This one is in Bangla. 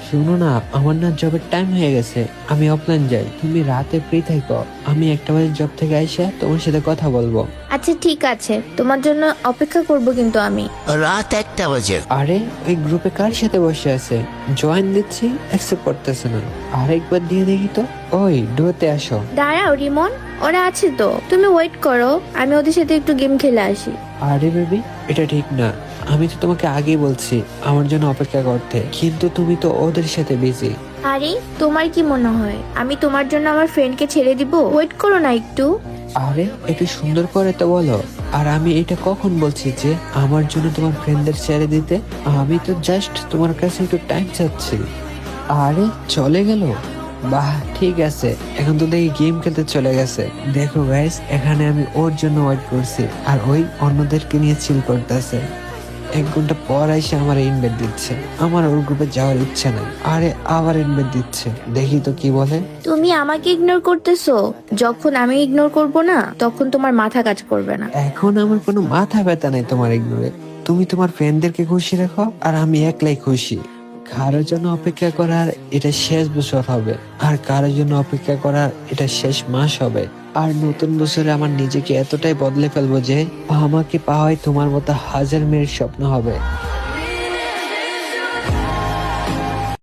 শুনো না, আমার না জবের টাইম হয়ে গেছে, আমি অফলাইন যাই, তুমি রাতে ফ্রি থাকো, আমি 1টা বাজে জব থেকে আইসা তোমার সাথে কথা বলবো। আচ্ছা ঠিক আছে, তোমার জন্য অপেক্ষা করব কিন্তু আমি। রাত 1টা বাজে? আরে ওই গ্রুপে কার সাথে বসে আছে? জয়েন দিচ্ছি, অ্যাকসেপ্ট করতেছে না। আরেকবার দিয়ে দেখি তো। ওই ডুয়োতে আসো। দাঁড়াও রিমন, ওরা আছে তো, তুমি ওয়েট করো, আমি ওদের সাথে একটু গেম খেলে আসি। আরে বেবি, এটা ঠিক না। আমি তো তোমাকে আগেই বলছি আমার জন্য অপেক্ষা করতে, কিন্তু তুমি তো ওদের সাথে বিজি। আরে তোমার কি মনে হয় আমি তোমার জন্য আমার ফ্রেন্ডকে ছেড়ে দিব? ওয়েট করো না একটু। আরে একটু সুন্দর করে তো বলো। আর আমি এটা কখন বলছি যে আমার জন্য তোমার ফ্রেন্ডদের ছেড়ে দিতে? আমি তো জাস্ট তোমার কাছে একটু টাইম চাচ্ছি। আরে চলে গেল। বাহ, ঠিক আছে, এখন তো দেখি গেম খেলতে চলে গেছে। দেখো গাইস, এখানে আমি ওর জন্য ওয়েট করছি আর ওই অন্যদেরকে নিয়ে চিল করতেছে। 1 ঘন্টা পর এসে আমার ইনভাইট দিচ্ছে, আমার ওর গ্রুপে যাওয়ার ইচ্ছা নাই। আরে আবার ইনভাইট দিচ্ছে, দেখি তো কি বলে। তুমি আমাকে ইগনোর করতেছো, যখন আমি ইগনোর করব না তখন তোমার মাথা কাজ করবে না। এখন আমার কোনো মাথা ব্যথা নাই তোমার ইগনোরে। তুমি তোমার ফ্রেন্ডদেরকে খুশি রাখো আর আমি একলাই খুশি। কারোর জন্য অপেক্ষা করার এটা শেষ বছর হবে, আর কারোর জন্য অপেক্ষা করার এটা শেষ মাস হবে। আর নতুন বছরে আমার নিজেকে এতটাই বদলে ফেলবো যে আমাকে পাওয়াই তোমার মতো হাজার মেয়ের স্বপ্ন হবে।